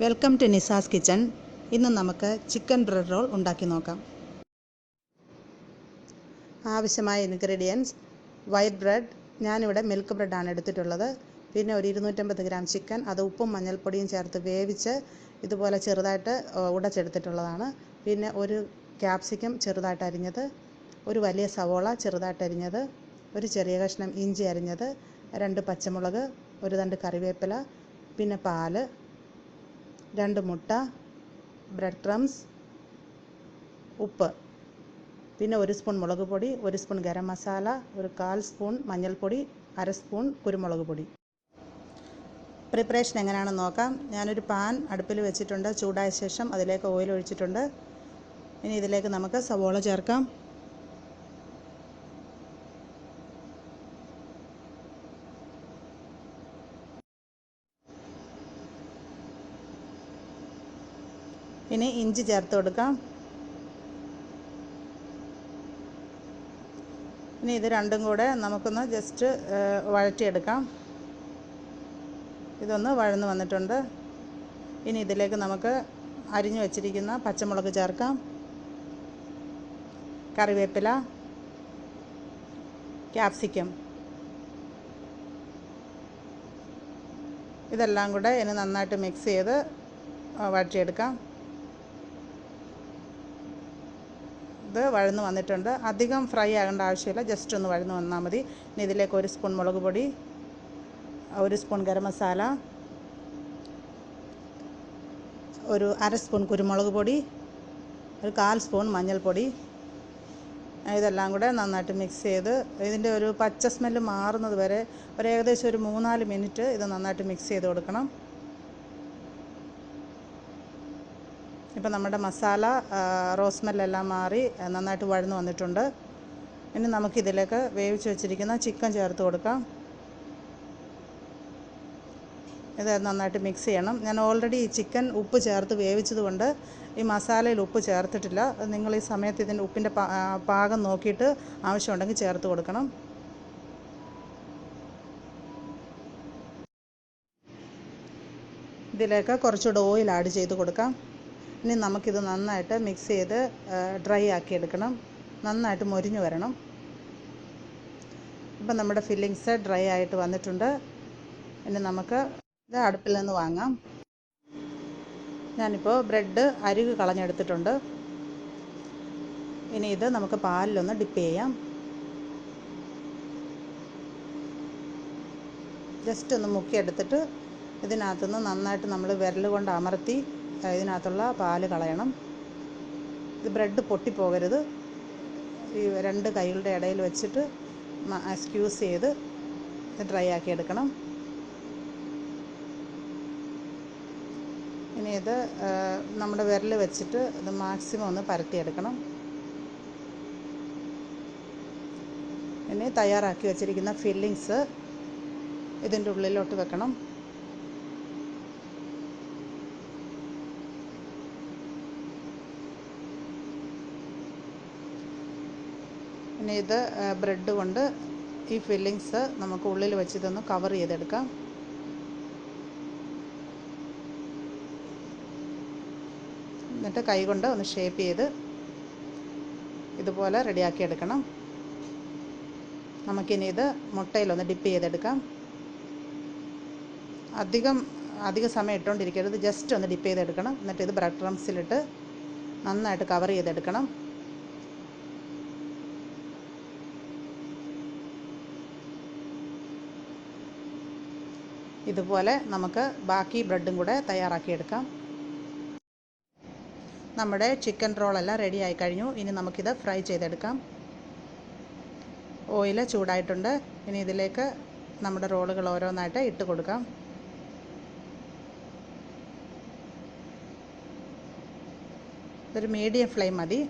Welcome to Nisa's kitchen. ഇന്ന് നമുക്ക് chicken bread role ഉണ്ടാക്കി നോക്കാം. ആവശ്യമായ ഇൻഗ്രീഡിയൻസ്: വൈറ്റ് ബ്രെഡ്, ഞാനിവിടെ മിൽക്ക് ബ്രെഡാണ് എടുത്തിട്ടുള്ളത്. പിന്നെ ഒരു 250 ഗ്രാം ചിക്കൻ, അത് ഉപ്പും മഞ്ഞൾപ്പൊടിയും ചേർത്ത് വേവിച്ച് ഇതുപോലെ ചെറുതായിട്ട് ഉടച്ചെടുത്തിട്ടുള്ളതാണ്. പിന്നെ ഒരു ക്യാപ്സിക്കം ചെറുതായിട്ട് അരിഞ്ഞത്, ഒരു വലിയ സവോള ചെറുതായിട്ട് അരിഞ്ഞത്, ഒരു ചെറിയ കഷ്ണം ഇഞ്ചി അരിഞ്ഞത്, 2 പച്ചമുളക്, ഒരു തണ്ട് കറിവേപ്പില, പിന്നെ പാല്, 2 മുട്ട, ബ്രെഡ് ക്രംസ്, ഉപ്പ്, പിന്നെ 1 സ്പൂൺ മുളക് പൊടി, 1 സ്പൂൺ ഗരം മസാല, ഒരു 1/4 സ്പൂൺ മഞ്ഞൾപ്പൊടി, 1/2 സ്പൂൺ കുരുമുളക് പൊടി. പ്രിപ്പറേഷൻ എങ്ങനെയാണെന്ന് നോക്കാം. ഞാനൊരു പാൻ അടുപ്പിൽ വെച്ചിട്ടുണ്ട്. ചൂടായ ശേഷം അതിലേക്ക് ഓയിൽ ഒഴിച്ചിട്ടുണ്ട്. ഇനി ഇതിലേക്ക് നമുക്ക് സവോള ചേർക്കാം. ഇനി ഇഞ്ചി ചേർത്ത് കൊടുക്കാം. ഇനി ഇത് രണ്ടും കൂടെ നമുക്കൊന്ന് ജസ്റ്റ് വഴറ്റിയെടുക്കാം. ഇതൊന്ന് വഴന്ന് വന്നിട്ടുണ്ട്. ഇനി ഇതിലേക്ക് നമുക്ക് അരിഞ്ഞു വച്ചിരിക്കുന്ന പച്ചമുളക് ചേർക്കാം, കറിവേപ്പില, ക്യാപ്സിക്കം, ഇതെല്ലാം കൂടെ ഇനി നന്നായിട്ട് മിക്സ് ചെയ്ത് വഴറ്റിയെടുക്കാം. ഇത് വഴന്ന് വന്നിട്ടുണ്ട്. അധികം ഫ്രൈ ആകേണ്ട ആവശ്യമില്ല, ജസ്റ്റ് ഒന്ന് വഴന്ന് വന്നാൽ മതി. ഇനി ഇതിലേക്ക് 1 സ്പൂൺ മുളക് പൊടി, 1 സ്പൂൺ ഗരം മസാല, ഒരു 1/2 സ്പൂൺ കുരുമുളക് പൊടി, ഒരു 1/4 സ്പൂൺ മഞ്ഞൾപ്പൊടി, ഇതെല്ലാം കൂടെ നന്നായിട്ട് മിക്സ് ചെയ്ത് ഇതിൻ്റെ ഒരു പച്ച സ്മെല്ല് മാറുന്നത് വരെ ഏകദേശം ഒരു 3-4 മിനിറ്റ് ഇത് നന്നായിട്ട് മിക്സ് ചെയ്ത് കൊടുക്കണം. ഇപ്പം നമ്മുടെ മസാല റോസ്മെല്ലെല്ലാം മാറി നന്നായിട്ട് വഴന്ന് വന്നിട്ടുണ്ട്. ഇനി നമുക്കിതിലേക്ക് വേവിച്ച് വെച്ചിരിക്കുന്ന ചിക്കൻ ചേർത്ത് കൊടുക്കാം. ഇത് നന്നായിട്ട് മിക്സ് ചെയ്യണം. ഞാൻ ഓൾറെഡി ഈ ചിക്കൻ ഉപ്പ് ചേർത്ത് വേവിച്ചത് കൊണ്ട് ഈ മസാലയിൽ ഉപ്പ് ചേർത്തിട്ടില്ല. നിങ്ങൾ ഈ സമയത്ത് ഇതിൻ്റെ ഉപ്പിൻ്റെ പാകം നോക്കിയിട്ട് ആവശ്യമുണ്ടെങ്കിൽ ചേർത്ത് കൊടുക്കണം. ഇതിലേക്ക് കുറച്ചുകൂടെ ഓയിൽ ആഡ് ചെയ്ത് കൊടുക്കാം. ഇനി നമുക്കിത് നന്നായിട്ട് മിക്സ് ചെയ്ത് ഡ്രൈ ആക്കി എടുക്കണം. നന്നായിട്ട് മൊരിഞ്ഞു വരണം. ഇപ്പം നമ്മുടെ ഫില്ലിങ്സ് ഡ്രൈ ആയിട്ട് വന്നിട്ടുണ്ട്. ഇനി നമുക്ക് ഇത് അടുപ്പിൽ നിന്ന് വാങ്ങാം. ഞാനിപ്പോൾ ബ്രെഡ് അരികു കളഞ്ഞെടുത്തിട്ടുണ്ട്. ഇനി ഇത് നമുക്ക് പാലിലൊന്ന് ഡിപ്പ് ചെയ്യാം. ജസ്റ്റ് ഒന്ന് മുക്കിയെടുത്തിട്ട് ഇതിനകത്തുനിന്ന് നന്നായിട്ട് നമ്മൾ വിരൽ കൊണ്ട് അമർത്തി ഇതിനകത്തുള്ള പാല് കളയണം. ഇത് ബ്രെഡ് പൊട്ടിപ്പോകരുത്. ഈ 2 കൈകളുടെ ഇടയിൽ വെച്ചിട്ട് സ്ക്യൂസ് ചെയ്ത് ഡ്രൈ ആക്കി എടുക്കണം. ഇനി ഇത് നമ്മുടെ വിരൽ വെച്ചിട്ട് ഇത് മാക്സിമം ഒന്ന് പരത്തിയെടുക്കണം. ഇനി തയ്യാറാക്കി വെച്ചിരിക്കുന്ന ഫില്ലിങ്സ് ഇതിൻ്റെ ഉള്ളിലോട്ട് വെക്കണം. ഇനി ഇത് ബ്രെഡ് കൊണ്ട് ഈ ഫില്ലിങ്സ് നമുക്ക് ഉള്ളിൽ വെച്ച് ഇതൊന്ന് കവർ ചെയ്തെടുക്കാം. എന്നിട്ട് കൈ കൊണ്ട് ഒന്ന് ഷേപ്പ് ചെയ്ത് ഇതുപോലെ റെഡിയാക്കി എടുക്കണം. നമുക്കിനി ഇത് മുട്ടയിലൊന്ന് ഡിപ്പ് ചെയ്തെടുക്കാം. അധിക സമയം ഇട്ടുകൊണ്ടിരിക്കരുത്, ജസ്റ്റ് ഒന്ന് ഡിപ്പ് ചെയ്തെടുക്കണം. എന്നിട്ട് ഇത് ബ്രെഡ് ക്രംസിലിട്ട് നന്നായിട്ട് കവർ ചെയ്തെടുക്കണം. ഇതുപോലെ നമുക്ക് ബാക്കി ബ്രെഡും കൂടെ തയ്യാറാക്കിയെടുക്കാം. നമ്മുടെ ചിക്കൻ റോളെല്ലാം റെഡി ആയി കഴിഞ്ഞു. ഇനി നമുക്കിത് ഫ്രൈ ചെയ്തെടുക്കാം. ഓയിൽ ചൂടായിട്ടുണ്ട്. ഇനി ഇതിലേക്ക് നമ്മുടെ റോളുകൾ ഓരോന്നായിട്ട് ഇട്ട് കൊടുക്കാം. ഇതൊരു മീഡിയം ഫ്ലെയിം മതി.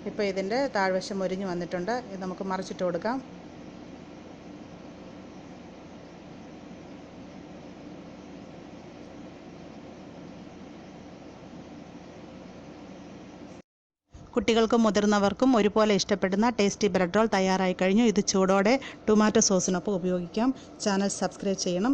ഇപ്പോൾ ഇതിൻ്റെ താഴ്വശം മൊരിഞ്ഞ് വന്നിട്ടുണ്ട്. ഇത് നമുക്ക് മറിച്ചിട്ട് കൊടുക്കാം. കുട്ടികൾക്കും മുതിർന്നവർക്കും ഒരുപോലെ ഇഷ്ടപ്പെടുന്ന ടേസ്റ്റി ബ്രെഡ് റോൾ തയ്യാറായി കഴിഞ്ഞു. ഇത് ചൂടോടെ ടൊമാറ്റോ സോസിനൊപ്പം ഉപയോഗിക്കാം. ചാനൽ സബ്സ്ക്രൈബ് ചെയ്യണം.